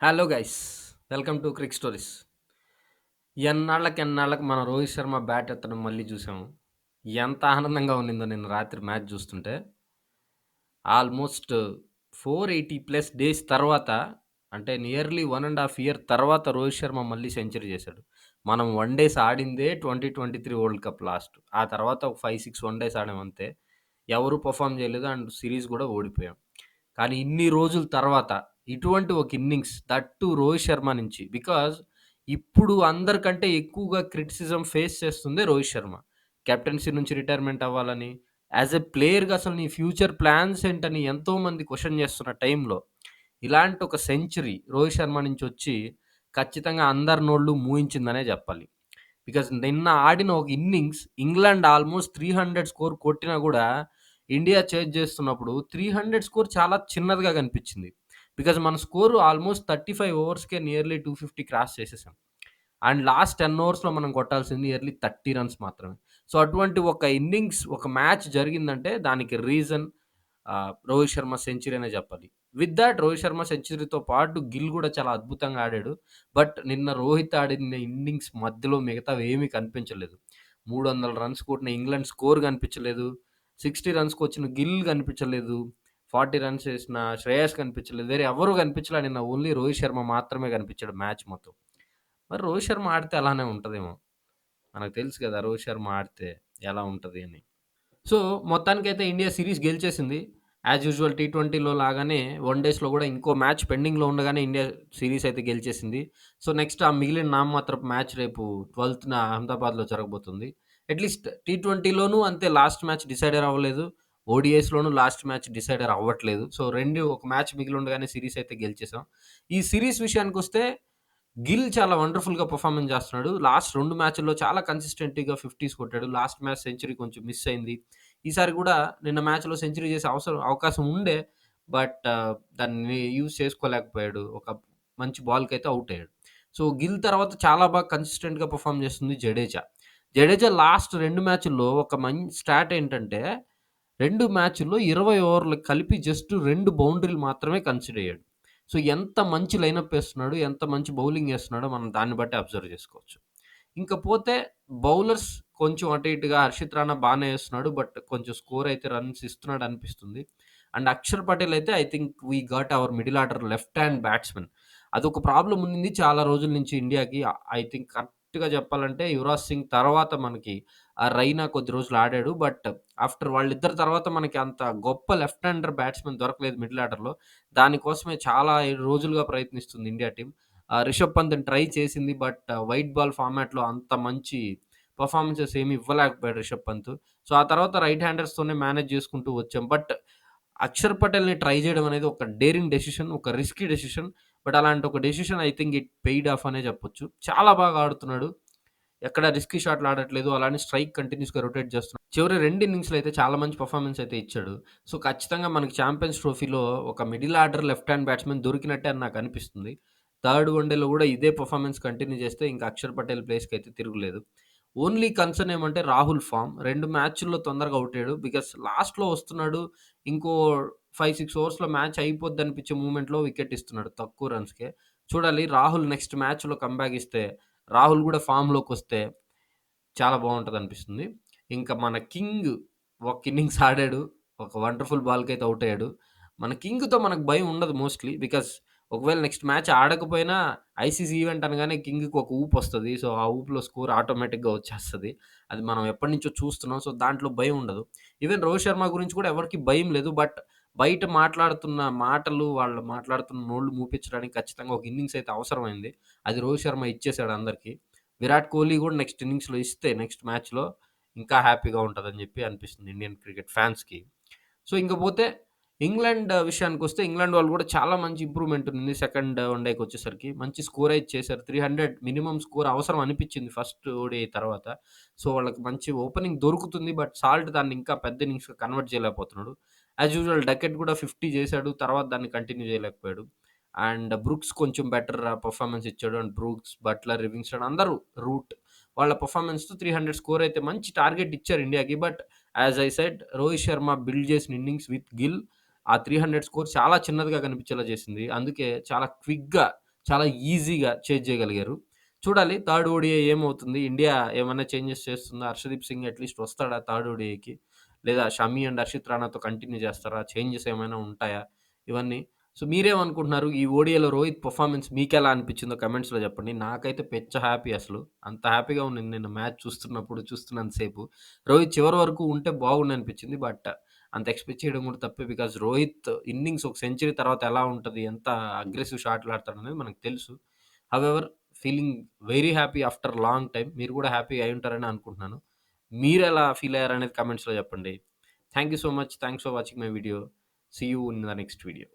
Hello guys, welcome to Crick Stories. ఎన్నాళ్ళకి మన Rohit Sharma bat ఎత్తడం మళ్ళీ చూసాము. ఎంత ఆనందంగా ఉన్నిందో నిన్న రాత్రి మ్యాచ్ చూస్తుంటే. ఆల్మోస్ట్ 480 ప్లస్ డేస్ తర్వాత, అంటే నియర్లీ 1.5 ఇయర్ తర్వాత రోహిత్ శర్మ మళ్ళీ సెంచరీ చేశాడు. మనం వన్ డేస్ ఆడిందే 2023 వరల్డ్ కప్ లాస్ట్. ఆ తర్వాత ఒక 5, 6 వన్ డేస్ ఆడాం అంతే. ఎవరు పెర్ఫార్మ్ చేయలేదు అండ్ సిరీస్ కూడా ఓడిపోయాం. కానీ ఇన్ని రోజుల తర్వాత ఇటువంటి ఒక innings that to Rohit Sharma నుంచి. బికాజ్ ఇప్పుడు అందరికంటే ఎక్కువగా క్రిటిసిజం ఫేస్ చేస్తుందే రోహిత్ శర్మ. కెప్టెన్సీ నుంచి రిటైర్మెంట్ అవ్వాలని, యాజ్ ఎ ప్లేయర్‌గా అసలు నీ ఫ్యూచర్ ప్లాన్స్ ఏంటని ఎంతోమంది క్వెషన్ చేస్తున్న టైంలో, ఇలాంటి ఒక సెంచరీ రోహిత్ శర్మ నుంచొచ్చి ఖచ్చితంగా అందరి నోళ్ళు మూయించిందనే జెప్పాలి. బికాజ్ నిన్న ఆడిన ఒక ఇన్నింగ్స్ ఇంగ్లాండ్ ఆల్మోస్ట్ 300 స్కోర్ కొట్టినా గూడా, ఇండియా చేజ్ చేస్తున్నప్పుడు 300 స్కోర్ చాలా చిన్నదిగా కనిపించింది. బికాజ్ మన స్కోర్ ఆల్మోస్ట్ 35 ఓవర్స్‌కే నియర్లీ 250 క్రాస్ చేసేసాం. అండ్ లాస్ట్ 10 ఓవర్స్‌లో మనం కొట్టాల్సింది నియర్లీ 30 రన్స్ మాత్రమే. సో, అటువంటి ఒక ఇన్నింగ్స్, ఒక మ్యాచ్ జరిగిందంటే దానికి రీజన్ రోహిత్ శర్మ సెంచరీ అనే చెప్పాలి. విత్ థట్ రోహిత్ శర్మ సెంచరీతో పాటు గిల్ గూడా చాలా అద్భుతంగా ఆడాడు. బట్ నిన్న రోహిత్ ఆడిన ఇన్నింగ్స్ మధ్యలో మిగతావేమీ కనిపించలేదు. 300 రన్స్ కొట్టిన ఇంగ్లాండ్ స్కోర్ కనిపించలేదు. 60 రన్స్‌కొచ్చిన గిల్ కనిపించలేదు. 40 రన్స్ ఏసిన శ్రేయస్ కనిపించలేదు. వేరే ఎవ్వరు కనిపించలే నిన్న. ఓన్లీ రోహిత్ శర్మ మాత్రమే కనిపించాడు మ్యాచ్ మొత్తం. మరి రోహిత్ శర్మ ఆడితే అలానే ఉంటదేమో! మనకు తెలుసు కదా! రోహిత్ శర్మ ఆడితే ఎలా ఉంటది అని. సో, మొత్తానికైతే ఇండియా సీరీస్ గెలిచేసింది. యాజ్ యూజువల్ టీ20లో లాగానే వన్ డేస్‌లో గూడా ఇంకో మ్యాచ్ పెండింగ్‌లో ఉండగానే ఇండియా సీరీస్ అయితే గెలిచేసింది. సో, నెక్స్ట్ ఆ మిగిలిన నామమాత్రపు మ్యాచ్ రేపు 12థ్ అహ్మదాబాద్‌లో జరగబోతుంది. అట్‌లీస్ట్ టీ20లోనూ అంతే, లాస్ట్ మ్యాచ్ డిసైడర్ అవ్వలేదు. ఓడీఐస్‌లోనూ లాస్ట్ మ్యాచ్ డిసైడర్ అవ్వట్లేదు. సో, 2 ఒక మ్యాచ్ మిగిలుండగానే సీరీస్ అయితే గెలిచేసాం. ఈ సీరీస్ విషయానికొస్తే గిల్ చాలా వండర్‌ఫుల్‌గా పెర్ఫార్మెన్స్ చేస్తున్నాడు. లాస్ట్ 2 మ్యాచ్‌ల్లో చాలా కన్సిస్టెంట్‌గా 50స్ కొట్టాడు. లాస్ట్ మ్యాచ్ సెంచరీ కొంచెం మిస్ అయింది. ఈసారి గూడా నిన్న మ్యాచ్‌లో సెంచరీ చేసే అవకాశం ఉండే. బట్ దాన్ని యూజ్ చేసుకోలేకపోయాడు. ఒక మంచి బాల్‌కైతే ఔట్ అయ్యాడు. సో, గిల్ తర్వాత చాలా బాగా కన్సిస్టెంట్‌గా పెర్ఫార్మ్ చేస్తుంది జడేజా. జడేజా లాస్ట్ 2 మ్యాచ్‌ల్లో ఒక స్టాట్ ఏంటంటే, 2 మ్యాచ్‌ల్లో 20 ఓవర్లు కలిపి జస్ట్ 2 బౌండరీలు మాత్రమే కన్సిడర్ అయ్యాడు. సో, ఎంత మంచి లైనప్ ఏస్తున్నాడు, ఎంత మంచి బౌలింగ్ ఏస్తున్నాడో మనం దాన్ని బట్టి అబ్జర్వ్ చేసుకోవచ్చు. ఇంక పోతే బౌలర్స్ కొంచెం అటు ఇటుగా హర్షిత్ రాణా బానే ఏస్తున్నాడు. బట్ కొంచెం స్కోర్ అయితే రన్స్ ఇస్తున్నాడు అనిపిస్తుంది. అండ్ అక్షర్ పటేల్ అయితే I think we got our middle order left hand batsman. అదొక ప్రాబ్లమ్ ఉండింది చాలా రోజుల నుంచి ఇండియాకి. ఐ థింక్ కరెక్ట్‌గా చెప్పాలంటే యువరాజ్ సింగ్ తర్వాత మనకి రైనా కొద్ది రోజులు ఆడాడు. బట్ ఆఫ్టర్ వాళ్ళిద్దరి తర్వాత మనకి అంత గొప్ప లెఫ్ట్ హ్యాండర్ బ్యాట్స్‌మన్ దొరకలేదు మిడిల్ ఆర్డర్‌లో. దానికోసమే చాలా రోజులుగా ప్రయత్నిస్తుంది ఇండియా టీమ్. రిషబ్ పంత్‌ని ట్రై చేసింది. బట్ వైట్ బాల్ ఫార్మాట్‌లో అంత మంచి పెర్ఫార్మన్సెస్ ఏమి ఇవ్వలేకపోయాడు రిషబ్ పంత్. సో, ఆ తర్వాత రైట్ హ్యాండర్స్‌తోనే మేనేజ్ చేసుకుంటూ వచ్చాం. బట్ అక్షర్ పటేల్‌ని ట్రై చేయడం అనేది ఒక డేరింగ్ డెసిషన్, ఒక రిస్కీ డెసిషన్. బట్ అలాంటి ఒక decision I think it paid of అనే చెప్పొచ్చు. చాలా బాగా ఆడుతున్నాడు. ఎక్కడ రిస్కీ షాట్లు ఆడట్లేదు. అలానే స్ట్రైక్ కంటిన్యూస్‌గా రొటేట్ చేస్తున్నాడు. చివరి 2 ఇన్నింగ్స్‌లో అయితే చాలా మంచి పెర్ఫార్మన్స్ అయితే ఇచ్చాడు. సో, ఖచ్చితంగా మనకి ఛాంపియన్స్ ట్రోఫీలో ఒక middle order left hand batsman దొరికినట్టే అని నాకనిపిస్తుంది. థర్డ్ వన్‌డేలో గూడా ఇదే పెర్ఫార్మన్స్ కంటిన్యూ చేస్తే ఇంక అక్షర్ పటేల్ ప్లేస్‌కైతే తిరుగులేదు. ఓన్లీ కన్సర్న్ ఏమంటే రాహుల్ ఫార్మ్. 2 మ్యాచ్‌ల్లో తొందరగా ఔట్ అయ్యాడు. బికాస్ లాస్ట్‌లో వస్తున్నాడు. ఇంకో 5, 6 ఓవర్స్‌లో మ్యాచ్ అయిపోద్దనిపించే మూమెంట్‌లో వికెట్ ఇస్తున్నాడు తక్కువ రన్స్‌కే. చూడాలి రాహుల్ నెక్స్ట్ మ్యాచ్‌లో కమ్‌బ్యాక్ ఇస్తే, రాహుల్ గూడా ఫార్మ్‌లోకొస్తే చాలా బావుంటదనిపిస్తుంది. ఇంకా మన కింగ్ ఒక ఇన్నింగ్స్ ఆడాడు. ఒక వండర్‌ఫుల్ బాల్‌కైతే ఔట్ అయ్యాడు. మన కింగ్‌తో మనకు భయం ఉండదు మోస్ట్‌లీ. బికాస్ ఒకవేళ నెక్స్ట్ మ్యాచ్ ఆడకపోయినా ఐసీసీ ఈవెంట్ అనగానే కింగ్‌కి ఒక ఊపొస్తది. సో, ఆ ఊపులో స్కోర్ ఆటోమేటిక్‌గా వచ్చేస్తది. అది మనం ఎప్పటినుంచో చూస్తున్నాం. సో, దాంట్లో భయం ఉండదు. ఈవెన్ రోహిత్ శర్మ గురించి కూడా ఎవరికీ భయం లేదు. బట్ బయట మాట్లాడుతున్న మాటలు, వాళ్ళు మాట్లాడుతున్న నోళ్ళు మూపించడానికి ఖచ్చితంగా ఒక ఇన్నింగ్స్ అయితే అవసరమైంది. అది రోహిత్ శర్మ ఇచ్చేసాడు అందరికి. విరాట్ కోహ్లీ గూడా నెక్స్ట్ ఇన్నింగ్స్‌లో ఇస్తే నెక్స్ట్ మ్యాచ్‌లో ఇంకా హ్యాపీగా ఉంటదని జెప్పి అనిపిస్తుంది ఇండియన్ క్రికెట్ ఫ్యాన్స్‌కి. సో, ఇంక పోతే ఇంగ్లాండ్ విషయానికొస్తే ఇంగ్లాండ్ వాళ్ళు గూడా చాలా మంచి ఇంప్రూవ్‌మెంట్ ఉంది. సెకండ్ వన్ డేకొచ్చేసరికి మంచి స్కోర్ అయితే చేశారు. 300 మినిమమ్ స్కోర్ అవసరం అనిపిచ్చింది ఫస్ట్ ఓడీఐ తర్వాత. సో, వాళ్ళకి మంచి ఓపెనింగ్ దొరుకుతుంది. బట్ సాల్ట్ దాన్ని ఇంకా పెద్ద ఇన్నింగ్స్‌గా కన్వర్ట్ చేయలేకపోతున్నాడు. యాజ్ యూజువల్ డకెట్ గూడా 50 చేశాడు. తర్వాత దాన్ని కంటిన్యూ చేయలేకపోయాడు. అండ్ బ్రూక్స్ కొంచెం బెటర్ పెర్ఫార్మన్స్ ఇచ్చాడు. అండ్ బ్రూక్స్, బట్లర్, లివింగ్‌స్టన్ అందరూ రూట్ వాళ్ళ పెర్ఫార్మన్స్‌తో 300 స్కోర్ అయితే మంచి టార్గెట్ ఇచ్చారు ఇండియాకి. But as I said Rohit Sharma build చేసిన ఇన్నింగ్స్ విత్ గిల్ ఆ 300 స్కోర్ చాలా చిన్నదిగా కనిపించేలా చేసింది. అందుకే చాలా క్విక్‌గా చాలా ఈజీగా చేజ్ చేయగలిగారు. చూడాలి థర్డ్ ఓడీఐ ఏమవుతుంది? ఇండియా ఏమన్నా చేంజెస్ చేస్తుందా? హర్షదీప్ సింగ్ అట్‌లీస్ట్ వస్తాడా థర్డ్ ఓడీఐకి? లేదా షమి అండ్ హర్షిత్ రాణాతో కంటిన్యూ చేస్తారా? చేంజెస్ ఏమైనా ఉంటాయా? ఇవన్నీ. సో, మీరేమనుకుంటున్నారు? ఈ ఓడీఐలో రోహిత్ పెర్ఫార్మన్స్ మీకెలా అనిపించిందో కామెంట్స్‌లో చెప్పండి. నాకైతే పిచ్చ హ్యాపీ అసలు. అంత హ్యాపీగా ఉండింది నిన్న మ్యాచ్ చూస్తున్నప్పుడు, చూస్తున్నంత సేపు. రోహిత్ చివరి వరకు ఉంటే బాగుండనిపించింది. బట్ అంత ఎక్స్‌పెక్ట్ చేయడం కూడా తప్పే. బికాజ్ రోహిత్ ఇన్నింగ్స్ ఒక సెంచరీ తర్వాత ఎలా ఉంటది? ఎంత అగ్రెసివ్ షాట్లు ఆడతాడనేది మనకు తెలుసు. However feeling very happy after long time. మీరు కూడా హ్యాపీ అయ్యుంటారని అనుకుంటున్నాను. మీరెలా ఫీల్ అయ్యారనేది కామెంట్స్‌లో చెప్పండి. Thank you so much. Thanks for watching my video. See you in the next video.